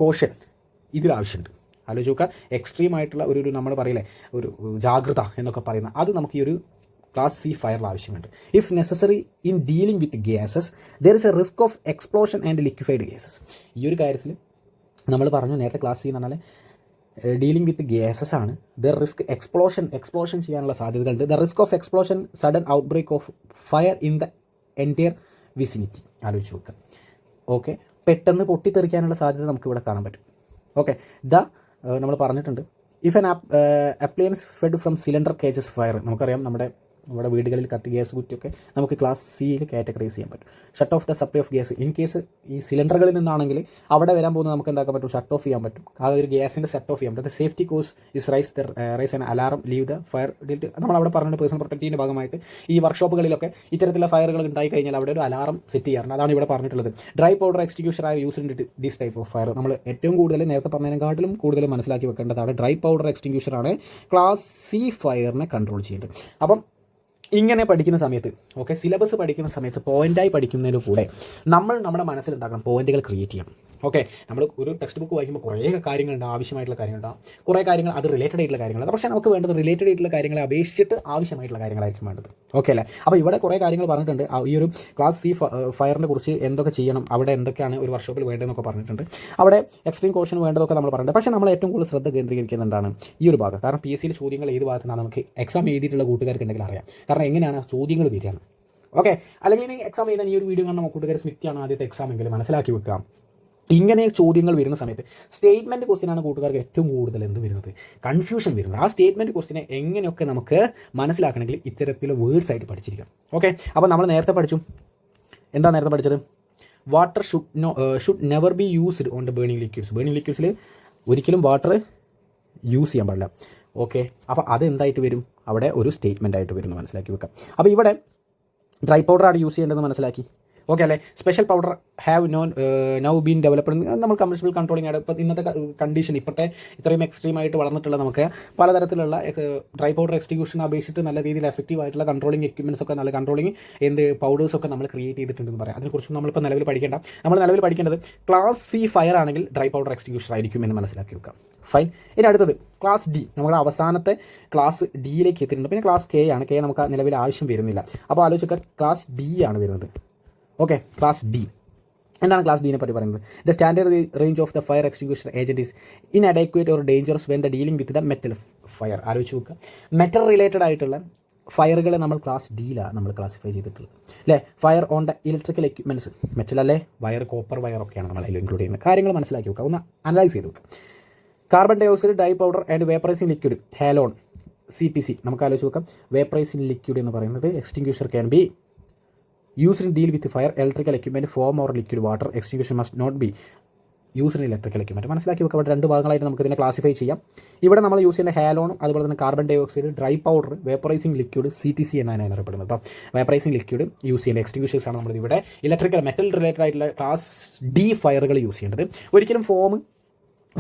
കോഷൻ ഇതിലാവശ്യമുണ്ട്. ആലോചിച്ച് നോക്കുക. എക്സ്ട്രീം ആയിട്ടുള്ള ഒരു നമ്മൾ പറയില്ലേ, ഒരു ജാഗ്രത എന്നൊക്കെ പറയുന്ന അത് നമുക്ക് ഈ ഒരു ക്ലാസ് സി ഫയറിൽ ആവശ്യമുണ്ട്. If necessary in dealing with gases there is A risk of explosion and liquefied gases. ഈ ഒരു കാര്യത്തിൽ നമ്മൾ പറഞ്ഞു നേരത്തെ ക്ലാസ് സി എന്ന് പറഞ്ഞാൽ ഡീലിംഗ് വിത്ത് ഗ്യാസസ് ആണ്. ദർ റിസ്ക് എക്സ്പ്ലോഷൻ ചെയ്യാനുള്ള സാധ്യതകളുണ്ട്. The risk of explosion, sudden outbreak of fire in the entire vicinity. ആലോചിച്ച് നോക്കുക. ഓക്കെ, പെട്ടെന്ന് പൊട്ടിത്തെറിക്കാനുള്ള സാധ്യത നമുക്ക് ഇവിടെ കാണാൻ പറ്റും. ഓക്കെ, നമ്മൾ പറഞ്ഞിട്ടുണ്ട്, if an appliance fed from cylinder cages fire. നമുക്കറിയാം നമ്മുടെ വീടുകളിൽ കത്തി ഗ്യാസ് കുറ്റിയൊക്കെ നമുക്ക് ക്ലാസ് സിയിൽ കാറ്റഗറൈസ് ചെയ്യാൻ പറ്റും. Shut of the supply of gas. In case ഈ സിലിണ്ടറുകളിൽ നിന്നാണെങ്കിൽ അവിടെ വരാൻ പോകുന്നത് നമുക്ക് എന്താക്കാൻ പറ്റും, ഷട്ട് ഓഫ് ചെയ്യാൻ പറ്റും. ആ ഒരു ഗ്യാസിൻ്റെ ഷട്ട് ഓഫ് ചെയ്യാൻ പറ്റും. Safety course is raise an alarm, leave the fire ഡിറ്റ്. നമ്മളവിടെ പറഞ്ഞിട്ട് പേഴ്സണൽ പ്രൊട്ടക്റ്റീവിൻ്റെ ഭാഗമായിട്ട് ഈ വർക്ക്ഷോപ്പുകളിലൊക്കെ ഇത്തരത്തിലുള്ള ഫയറുകൾ ഉണ്ടായി കഴിഞ്ഞാൽ അവിടെ ഒരു അലാറം സെറ്റ് ചെയ്യാറുണ്ട്. അതാണ് ഇവിടെ പറഞ്ഞിട്ടുള്ളത്. Dry powder extinguisher are used in this type of fire. നമ്മൾ ഏറ്റവും കൂടുതൽ നേരത്തെ പറഞ്ഞതിനെക്കാട്ടിലും കൂടുതൽ മനസ്സിലാക്കി വെക്കേണ്ടതാണ് ഡ്രൈ പൗഡർ എക്സ്റ്റിങ്ക്വിഷർ ആണ് ക്ലാസ് സി ഫയറിനെ കൺട്രോൾ ചെയ്യേണ്ടത്. അപ്പം ഇങ്ങനെ പഠിക്കുന്ന സമയത്ത്, ഓക്കെ, സിലബസ് പഠിക്കുന്ന സമയത്ത് പോയിൻ്റായി പഠിക്കുന്നതിന് കൂടെ നമ്മൾ നമ്മുടെ മനസ്സിൽ എന്താക്കണം, പോയിന്റുകൾ ക്രിയേറ്റ് ചെയ്യണം. ഓക്കെ, നമ്മൾ ഒരു ടെക്സ്റ്റ് ബുക്ക് വായിക്കുമ്പോൾ കുറേ കാര്യങ്ങളുണ്ട്, ആവശ്യമായിട്ടുള്ള കാര്യങ്ങളുണ്ടാകും, കുറേ കാര്യങ്ങൾ അത് റിലേറ്റഡ് ആയിട്ടുള്ള കാര്യങ്ങളുണ്ട്. പക്ഷേ നമുക്ക് വേണ്ടത് റിലേറ്റഡ് ആയിട്ടുള്ള കാര്യങ്ങളെ അപേക്ഷിച്ചിട്ട് ആവശ്യമായിട്ടുള്ള കാര്യങ്ങളായിരിക്കും വേണ്ടത്. ഓക്കെ അല്ലേ? അപ്പോൾ ഇവിടെ കുറേ കാര്യങ്ങൾ പറഞ്ഞിട്ടുണ്ട്. ഈ ഒരു ക്ലാസ് സി ഫയറിനെ കുറിച്ച് എന്തൊക്കെ ചെയ്യണം, അവിടെ എന്തൊക്കെയാണ് ഒരു വർക്ക്ഷോപ്പിൽ വേണ്ടതെന്നൊക്കെ പറഞ്ഞിട്ടുണ്ട്. അവിടെ എക്സ്ട്രീം കോഷൻ വേണ്ടതൊക്കെ നമ്മൾ പറഞ്ഞിട്ടുണ്ട്. പക്ഷേ നമ്മൾ ഏറ്റവും കൂടുതൽ ശ്രദ്ധ കേന്ദ്രീകരിക്കുന്നതാണ് ഈ ഒരു ഭാഗം. കാരണം PSCയിൽ ചോദ്യങ്ങൾ ഏത് ഭാഗത്തുനിന്നാണ് നമുക്ക് എക്സാം എഴുതിയിട്ടുള്ള കൂട്ടുകാർക്ക് ഉണ്ടെങ്കിൽ അറിയാം. കാരണം എങ്ങനെയാണ് ചോദ്യങ്ങൾ വരികയാണ്. ഓക്കെ, അല്ലെങ്കിൽ ഇനി എക്സാം എഴുതാൻ ഈ ഒരു വീഡിയോ കാണുന്ന കൂട്ടുകാർ സ്മിത്താണ് ആദ്യത്തെ എക്സാം എങ്കിൽ മനസ്സിലാക്കി വെക്കാം. ഇങ്ങനെ ചോദ്യങ്ങൾ വരുന്ന സമയത്ത് സ്റ്റേറ്റ്മെൻറ്റ് ക്വസ്റ്റ്യനാണ് കൂട്ടുകാർക്ക് ഏറ്റവും കൂടുതൽ എന്ത് വരുന്നത്, കൺഫ്യൂഷൻ വരുന്നത്. ആ സ്റ്റേറ്റ്മെൻറ്റ് ക്വസ്റ്റ്യനെ എങ്ങനെയൊക്കെ നമുക്ക് മനസ്സിലാക്കണമെങ്കിൽ ഇത്തരത്തിലുള്ള വേർഡ്സ് ആയിട്ട് പഠിച്ചിരിക്കാം. ഓക്കെ, അപ്പോൾ നമ്മൾ നേരത്തെ പഠിച്ചു, എന്താ നേരത്തെ പഠിച്ചത്, water should never be used on the burning liquids. Burning ലിക്വിഡ്സിൽ ഒരിക്കലും വാട്ടർ യൂസ് ചെയ്യാൻ പാടില്ല. ഓക്കെ, അപ്പോൾ അത് എന്തായിട്ട് വരും, അവിടെ ഒരു സ്റ്റേറ്റ്മെൻ്റ് ആയിട്ട് വരുന്നു മനസ്സിലാക്കി വെക്കാം. അപ്പോൾ ഇവിടെ ഡ്രൈ പൗഡറാണ് യൂസ് ചെയ്യേണ്ടതെന്ന് മനസ്സിലാക്കി. ഓക്കെ അല്ലേ? Special powder have now been developed. നമ്മൾ കമ്പൽസറി കൺട്രോളിംഗ് ആണ് ഇപ്പോൾ ഇന്നത്തെ കണ്ടീഷൻ, ഇപ്പോഴത്തെ ഇത്രയും എക്സ്ട്രീം ആയിട്ട് വളർന്നിട്ടുള്ള നമുക്ക് പലതരത്തിലുള്ള ഡ്രൈ പൗഡർ എക്സ്റ്റിങ്യൂഷനെ അപേക്ഷിച്ചിട്ട് നല്ല രീതിയിൽ എഫക്റ്റീവ് ആയിട്ടുള്ള കൺട്രോളിംഗ് എക്യുപ്മെൻറ്റ്സ് ഒക്കെ, നല്ല കൺട്രോളിംഗ് പൗഡേഴ്സൊക്കെ നമ്മൾ ക്രിയേറ്റ് ചെയ്തിട്ടുണ്ടെന്ന് പറയാം. അതിനെക്കുറിച്ച് നമ്മളിപ്പോൾ നിലവിൽ പഠിക്കേണ്ട. നമ്മൾ നിലവിൽ പഠിക്കേണ്ടത് ക്ലാസ് സി ഫയർ ആണെങ്കിൽ ഡ്രൈ പൗഡർ എക്സ്റ്റിങ്യൂഷർ ആയിരിക്കും എന്ന് മനസ്സിലാക്കി വെക്കാം. ഫൈൻ. ഇനി അടുത്തത് ക്ലാസ് ഡി. നമ്മുടെ അവസാനത്തെ ക്ലാസ് ഡിയിലേക്ക് എത്തിയിട്ടുണ്ട്. പിന്നെ ക്ലാസ് കെ ആണ്. കെ നമുക്ക് നിലവിൽ ആവശ്യം വരുന്നില്ല. അപ്പോൾ ആലോചിക്കുക, ക്ലാസ് ഡി ആണ് വരുന്നത്. Okay, class D. എന്താണ് ക്ലാസ് ഡീനെ പറ്റി പറയുന്നത്? The standard range of the fire extinguisher agent is inadequate or dangerous when the dealing with the metal fire. ആലോചിച്ച് നോക്കുക, മെറ്റൽ റിലേറ്റഡ് ആയിട്ടുള്ള ഫയറുകളെ നമ്മൾ ക്ലാസ് ഡിയിലാണ് നമ്മൾ ക്ലാസിഫൈ ചെയ്തിട്ടുള്ളത് അല്ലേ. Fire on the electrical equipments, metal അല്ലേ, വയർ, കോപ്പർ വയറൊക്കെയാണ് നമ്മൾ അതിൽ ഇൻക്ലൂഡ് ചെയ്യുന്നത്. കാര്യങ്ങൾ മനസ്സിലാക്കി വെക്കുക, ഒന്ന് അനലൈസ് ചെയ്ത് വെക്കുക. Carbon dioxide, dry powder and vaporising liquid, halon, CPC. നമുക്ക് ആലോചിച്ച് നോക്കാം. വേപ്പറൈസിംഗ് ലിക്വിഡ് എന്ന് പറയുന്നത് extinguisher can be used in deal with fire, electrical equipment, foam or liquid water. Extinction must not be used in electrical equipment. മനസ്സിലാക്കി വെക്കുക. അവിടെ രണ്ട് ഭാഗങ്ങളായിട്ട് നമുക്ക് ഇതിനെ ക്ലാസിഫൈ ചെയ്യാം. ഇവിടെ നമ്മൾ യൂസ് ചെയ്യുന്ന ഹാലോണും അതുപോലെ തന്നെ carbon dioxide, dry powder, vaporising liquid, CTC എന്നാണ് അറിയപ്പെടുന്നത് കേട്ടോ. വേപ്പറൈസിംഗ് ലിക്വിഡ് യൂസ് ചെയ്യേണ്ട എക്സ്റ്റിങ്ക്വിഷേഴ്സ് ആണ് നമ്മൾ ഇവിടെ ഇലക്ട്രിക്കൽ മെറ്റൽ റിലേറ്റഡ് ആയിട്ടുള്ള ക്ലാസ് ഡി ഫയറുകൾ യൂസ് ചെയ്യേണ്ടത്. ഒരിക്കലും ഫോം,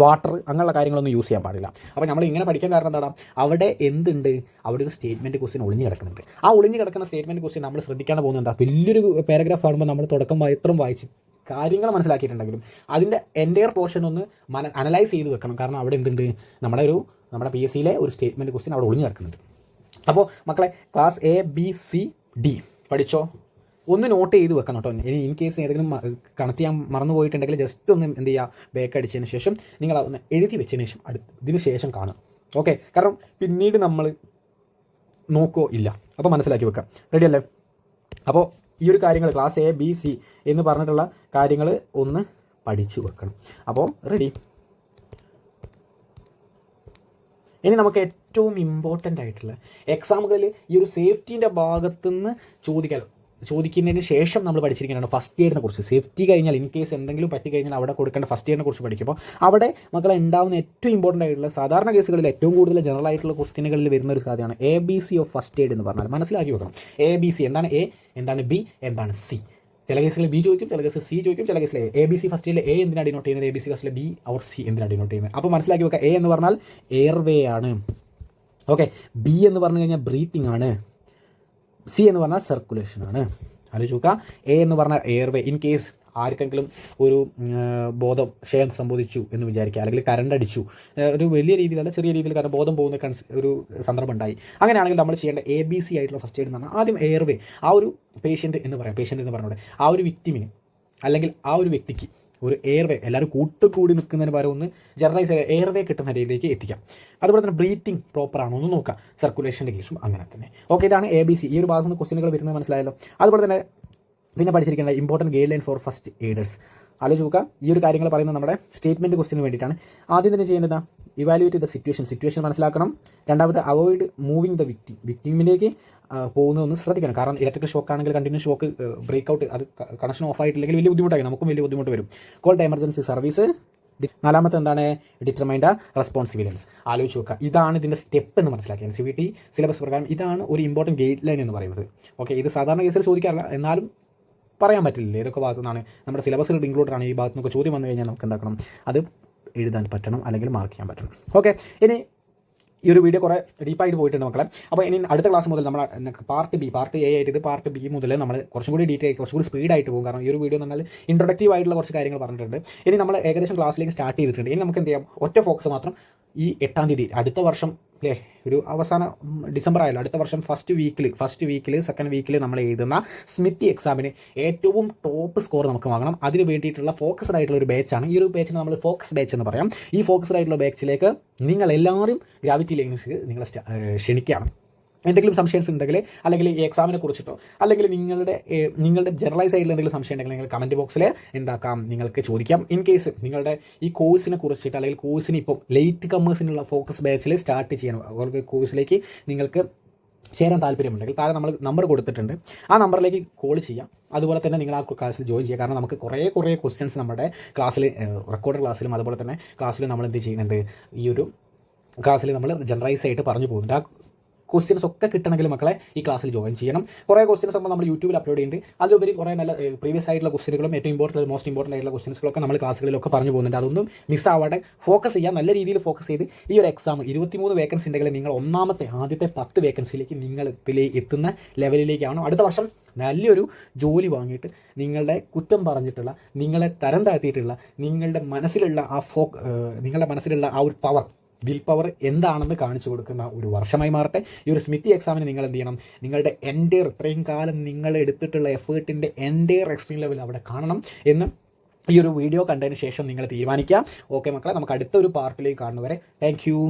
വാട്ടർ അങ്ങനെയുള്ള കാര്യങ്ങളൊന്നും യൂസ് ചെയ്യാൻ പാടില്ല. അപ്പോൾ നമ്മൾ ഇങ്ങനെ പഠിക്കാൻ കാരണം എന്താണ്? അവിടെ എന്തുണ്ട്? അവിടെ ഒരു സ്റ്റേറ്റ്മെൻറ്റ് ക്വസ്റ്റ്യൻ ഒളിഞ്ഞ് കിടക്കുന്നുണ്ട്. ആ ഒളിഞ്ഞ് കിടക്കുന്ന സ്റ്റേറ്റ്മെൻറ്റ് ക്വസ്റ്റ്യൻ നമ്മൾ ശ്രദ്ധിക്കാണ്ട് പോകുന്നത് എന്താ? വലിയൊരു പാരഗ്രാഫ് ആകുമ്പോൾ നമ്മൾ തുടക്കം മാത്രം വായിച്ച് കാര്യങ്ങൾ മനസ്സിലാക്കിയിട്ടുണ്ടെങ്കിലും അതിൻ്റെ എൻ്റയർ പോർഷൻ ഒന്ന് അനലൈസ് ചെയ്ത് വെക്കണം. കാരണം അവിടെ എന്തുണ്ട്? നമ്മുടെ PSCയിലെ ഒരു സ്റ്റേറ്റ്മെൻറ്റ് ക്വസ്റ്റ്യൻ അവിടെ ഒളിഞ്ഞ് കിടക്കുന്നുണ്ട്. അപ്പോൾ മക്കളെ, class A, B, C, D പഠിച്ചോ? ഒന്ന് നോട്ട് ചെയ്ത് വെക്കണം കേട്ടോ. ഇനി ഇൻ കേസ് ഏതെങ്കിലും കണക്ട് ചെയ്യാൻ മറന്നു പോയിട്ടുണ്ടെങ്കിൽ ജസ്റ്റ് ഒന്ന് എന്ത് ചെയ്യുക, ബാക്ക് അടിച്ചതിന് ശേഷം നിങ്ങൾ ഒന്ന് എഴുതി വെച്ചതിന് ശേഷം ഇതിന് ശേഷം കാണും. ഓക്കെ, കാരണം പിന്നീട് നമ്മൾ നോക്കോ ഇല്ല. അപ്പോൾ മനസ്സിലാക്കി വെക്കാം. റെഡി അല്ലേ? അപ്പോൾ ഈ ഒരു കാര്യങ്ങൾ ക്ലാസ് A, B, C എന്ന് പറഞ്ഞിട്ടുള്ള കാര്യങ്ങൾ ഒന്ന് പഠിച്ചു വെക്കണം. അപ്പോൾ റെഡി. ഇനി നമുക്ക് ഏറ്റവും ഇമ്പോർട്ടൻ്റ് ആയിട്ടുള്ള എക്സാമുകളിൽ ഈ ഒരു സേഫ്റ്റീൻ്റെ ഭാഗത്തുനിന്ന് ചോദിക്കുന്നതിന് ശേഷം നമ്മൾ പഠിച്ചിരിക്കുന്നതാണ് ഫസ്റ്റ് എയ്ഡിനെ കുറിച്ച്. സേഫ്റ്റി കഴിഞ്ഞാൽ ഇൻ കേസ് എന്തെങ്കിലും പറ്റി കഴിഞ്ഞാൽ അവിടെ കൊടുക്കേണ്ട ഫസ്റ്റ് എയ്ഡിനെ കുറിച്ച് പഠിക്കുമ്പോൾ അവിടെ മക്കളെ ഉണ്ടാകുന്ന ഏറ്റവും ഇമ്പോർട്ടൻ്റ് ആയിട്ടുള്ള സാധാരണ കേസുകളിൽ ഏറ്റവും കൂടുതൽ ജനറൽ ആയിട്ടുള്ള ക്വസ്റ്റ്യനുകളിൽ വരുന്ന ഒരു കാര്യമാണ് ABC ഓഫ് ഫസ്റ്റ് എയ്ഡ് എന്ന് പറഞ്ഞാൽ. മനസ്സിലാക്കി വെക്കണം. ABC എന്താണ്? A എന്താണ്? B എന്താണ്? C. ചില കേസുകളിൽ B ചോദിക്കും, ചില കേസിൽ C ചോദിക്കും, ചില കേസിൽ ABC ഫസ്റ്റ് എയ്ഡിൽ A എന്തിനാണ് ഡിനോട്ട് ചെയ്യുന്നത്, ABC ഫസ്റ്റിൽ B ഓർ C എന്തിനാണ് ഡിനോട്ട് ചെയ്യുന്നത്. അപ്പോൾ മനസ്സിലാക്കി വെക്കുക. A എന്ന് പറഞ്ഞാൽ എയർവേ ആണ്. ഓക്കെ. B എന്ന് പറഞ്ഞു കഴിഞ്ഞാൽ ബ്രീത്തിങ് ആണ്. C എന്ന് പറഞ്ഞാൽ സർക്കുലേഷൻ ആണ്. ആലോചിച്ച് നോക്കുക. A എന്ന് പറഞ്ഞാൽ എയർവേ. ഇൻ കേസ് ആർക്കെങ്കിലും ഒരു ക്ഷയം സംഭവിച്ചു എന്ന് വിചാരിക്കുക, അല്ലെങ്കിൽ കറണ്ട് അടിച്ചു, ഒരു വലിയ രീതിയിലല്ല ചെറിയ രീതിയിൽ കാരണം ബോധം പോകുന്ന ഒരു സന്ദർഭം ഉണ്ടായി. അങ്ങനെയാണെങ്കിൽ നമ്മൾ ചെയ്യേണ്ട ABC ആയിട്ടുള്ള ഫസ്റ്റ് എയ്ഡ് എന്ന് പറഞ്ഞാൽ ആദ്യം എയർവേ, ആ ഒരു പേഷ്യൻ്റ് എന്ന് പറഞ്ഞുകൊണ്ട് ആ ഒരു വിക്ടിമിന് അല്ലെങ്കിൽ ആ ഒരു വ്യക്തിക്ക് ഒരു എയർവേ, എല്ലാവരും കൂട്ടുകൂടി നിൽക്കുന്നതിന് പകരം ഒന്ന് ജനറലൈസ് എയർവേ കിട്ടുന്ന രീതിയിലേക്ക് എത്തിക്കാം. അതുപോലെ തന്നെ ബ്രീത്തിങ് പ്രോപ്പർ ആണോ എന്ന് നോക്കാം. സർക്കുലേഷൻ്റെ കേസും അങ്ങനെ തന്നെ. ഓക്കെ, ഇതാണ് ABC. ഈ ഒരു ഭാഗത്ത് നിന്ന് ക്വസ്റ്റ്യനുകൾ വരുന്നത് മനസ്സിലായല്ലോ. അതുപോലെ തന്നെ പിന്നെ പഠിച്ചിരിക്കേണ്ട important guideline for first aiders. ആലോചിച്ച് നോക്കുക. ഈ ഒരു കാര്യങ്ങൾ പറയുന്നത് നമ്മുടെ സ്റ്റേറ്റ്മെൻറ്റ് ക്വസ്റ്റിന് വേണ്ടിയിട്ടാണ്. ആദ്യം തന്നെ ചെയ്യേണ്ടത് ഇവാലുവേറ്റ് ദ സിറ്റുവേഷൻ മനസ്സിലാക്കണം. രണ്ടാമത് അവോയ്ഡ് മൂവിങ് ദ വിക്ടിമിലേക്ക് പോകുന്നതൊന്ന് ശ്രദ്ധിക്കണം. കാരണം ഇലക്ട്രിക്കൽ ഷോക്ക് ആണെങ്കിൽ കണ്ടിന്യൂസ് ഷോക്ക് ബ്രേക്ക് ഔട്ട്, അത് കണക്ഷൻ ഓഫ് ആയിട്ടില്ലെങ്കിൽ വലിയ ബുദ്ധിമുട്ടായി, നമുക്കും വലിയ ബുദ്ധിമുട്ട് വരും. Call the emergency service. നാലാമത്തെ എന്താണ്? Determine the responsibilities. ആലോചിച്ച് നോക്കുക. ഇതാണ് ഇതിൻ്റെ സ്റ്റെപ്പ് എന്ന് മനസ്സിലാക്കി. NCVT സിലബസ് പ്രകാരം ഇതാണ് ഒരു ഇമ്പോർട്ടൻറ്റ് ഗൈഡ് ലൈൻ എന്ന് പറയുന്നത്. ഓക്കെ, ഇത് സാധാരണ കേസിൽ ചോദിക്കാറില്ല, എന്നാലും പറയാൻ പറ്റില്ല ഏതൊക്കെ ഭാഗത്തു നിന്നാണ് നമ്മുടെ സിലബസിൽ ഇൻക്ലൂഡഡ് ആണ്. ഈ ഭാഗത്ത് നിന്നൊക്കെ ചോദ്യം വന്നു കഴിഞ്ഞാൽ നമുക്ക് എന്താക്കണം, അത് എഴുതാൻ പറ്റണം അല്ലെങ്കിൽ മാർക്ക് ചെയ്യാൻ പറ്റണം. ഓക്കെ, ഇനി ഈ ഒരു വീഡിയോ കുറേ ഡീപ്പായിട്ട് പോയിട്ടുണ്ട് മക്കളെ. അപ്പോൾ ഇനി അടുത്ത ക്ലാസ് മുതൽ നമ്മൾ പാർട്ട് A ആയിട്ട് ഇത് പാർട്ട് B മുതൽ നമ്മൾ കുറച്ചും കൂടി ഡീറ്റെയിൽ കുറച്ചും കൂടി സ്പീഡായിട്ട് പോകും. കാരണം ഈ ഒരു വീഡിയോ എന്ന് പറഞ്ഞാൽ ഇൻട്രൊഡക്റ്റീവ് ആയിട്ടുള്ള കുറച്ച് കാര്യങ്ങൾ പറഞ്ഞിട്ടുണ്ട്. ഇനി നമ്മൾ ഏകദേശം ക്ലാസ്സിലേക്ക് സ്റ്റാർട്ട് ചെയ്തിട്ടുണ്ട്. ഇനി നമുക്ക് എന്ത് ചെയ്യാം, ഒറ്റ ഫോക്കസ് മാത്രം ഈ 8-ാം തീയതി അടുത്ത വർഷം അല്ലേ, ഒരു അവസാന ഡിസംബർ ആയല്ലോ, അടുത്ത വർഷം ഫസ്റ്റ് വീക്കിൽ സെക്കൻഡ് വീക്കിൽ നമ്മൾ എഴുതുന്ന സ്മിത്തി എക്സാമിന് ഏറ്റവും ടോപ്പ് സ്കോർ നമുക്ക് വാങ്ങണം. അതിന് വേണ്ടിയിട്ടുള്ള ഫോക്കസ്ഡ് ആയിട്ടുള്ള ഒരു ബാച്ചാണ്. ഈ ഒരു ബാച്ചിന് നമ്മൾ ഫോക്കസ് ബാച്ച് എന്ന് പറയാം. ഈ ഫോക്കസ്ഡ് ആയിട്ടുള്ള ബാച്ചിലേക്ക് നിങ്ങൾ എല്ലാവരും ഗ്രാവിറ്റിയിലേക്ക് നിങ്ങളെ ക്ഷണിക്കുകയാണ്. എന്തെങ്കിലും സംശയംസ് ഉണ്ടെങ്കിൽ അല്ലെങ്കിൽ ഈ എക്സാമിനെ കുറിച്ചിട്ടോ അല്ലെങ്കിൽ നിങ്ങളുടെ ജനറലൈസ് ആയിട്ടുള്ള എന്തെങ്കിലും സംശയം ഉണ്ടെങ്കിൽ നിങ്ങൾ കമൻറ്റ് ബോക്സിൽ എന്താക്കാം, നിങ്ങൾക്ക് ചോദിക്കാം. ഇൻ കേസ് നിങ്ങളുടെ ഈ കോഴ്സിനെ കുറിച്ചിട്ട് അല്ലെങ്കിൽ കോഴ്സിന് ഇപ്പോൾ ലേറ്റ് കമ്മേഴ്സിനുള്ള ഫോക്കസ് ബാച്ചിൽ സ്റ്റാർട്ട് ചെയ്യണം, അവർക്ക് കോഴ്സിലേക്ക് നിങ്ങൾക്ക് ചേരാൻ താല്പര്യമുണ്ടെങ്കിൽ താഴെ നമ്മൾ നമ്പർ കൊടുത്തിട്ടുണ്ട്, ആ നമ്പറിലേക്ക് കോൾ ചെയ്യാം. അതുപോലെ തന്നെ നിങ്ങൾ ആ ക്ലാസ്സിൽ ജോയിൻ ചെയ്യുക. കാരണം നമുക്ക് കുറേ ക്വസ്റ്റ്യൻസ് നമ്മുടെ ക്ലാസ്സിൽ റെക്കോർഡ് ക്ലാസ്സിലും അതുപോലെ തന്നെ ക്ലാസ്സിൽ നമ്മൾ എന്ത് ചെയ്യുന്നുണ്ട്, ഈ ഒരു ക്ലാസ്സിൽ നമ്മൾ ജനറലൈസ് ആയിട്ട് പറഞ്ഞു പോകുന്നുണ്ട്. ആ ക്വസ്റ്റ്യൻസ് ഒക്കെ കിട്ടണമെങ്കിൽ മക്കളെ ഈ ക്ലാസ്സിൽ ജോയിൻ ചെയ്യണം. കുറേ ക്വസ്റ്റ്യൻസ് നമ്മൾ യൂട്യൂബിൽ അപ്ലോഡ് ചെയ്യുന്നുണ്ട്. അതിലുപരി കുറേ നല്ല പ്രീവിയസ് ആയിട്ടുള്ള ക്വസ്റ്റ്യനുകളും ഏറ്റവും മോസ്റ്റ് ഇമ്പോർട്ടൻ്റ് ആയിട്ടുള്ള ക്വസ്റ്റ്യൻസുകളൊക്കെ നമ്മൾ ക്ലാസ്സുകളിലൊക്കെ പറഞ്ഞു പോകുന്നുണ്ട്. അതൊന്നും മിസ് ആവാതെ ഫോക്കസ് ചെയ്യാൻ നല്ല രീതിയിൽ ഫോക്കസ് ചെയ്ത് ഈ ഒരു എക്സാം 23 വേക്കൻസി ഉണ്ടെങ്കിൽ നിങ്ങൾ ആദ്യത്തെ 10 വേക്കൻസിയിലേക്ക് നിങ്ങൾ എത്തുന്ന ലെവലിലേക്കാണ്. അടുത്ത വർഷം നല്ലൊരു ജോലി വാങ്ങിയിട്ട് നിങ്ങളുടെ കുറ്റം പറഞ്ഞിട്ടുള്ള, നിങ്ങളെ തരം താഴ്ത്തിയിട്ടുള്ള, നിങ്ങളുടെ മനസ്സിലുള്ള ആ ഒരു പവർ, വിൽ പവർ എന്താണെന്ന് കാണിച്ചു കൊടുക്കുന്ന ഒരു വർഷമായി മാറട്ടെ. ഈ ഒരു സ്മിത്തി എക്സാമിന് നിങ്ങൾ എന്ത് ചെയ്യണം? നിങ്ങളുടെ ഇത്രയും കാലം നിങ്ങൾ എടുത്തിട്ടുള്ള എഫേർട്ടിൻ്റെ എക്സ്ട്രീം ലെവൽ അവിടെ കാണണം എന്ന് ഈ ഒരു വീഡിയോ കണ്ടതിന് ശേഷം നിങ്ങൾ തീരുമാനിക്കാം. ഓക്കെ മക്കളെ, നമുക്ക് അടുത്തൊരു പാർട്ടിലേക്ക് കാണുന്നവരെ താങ്ക് യു.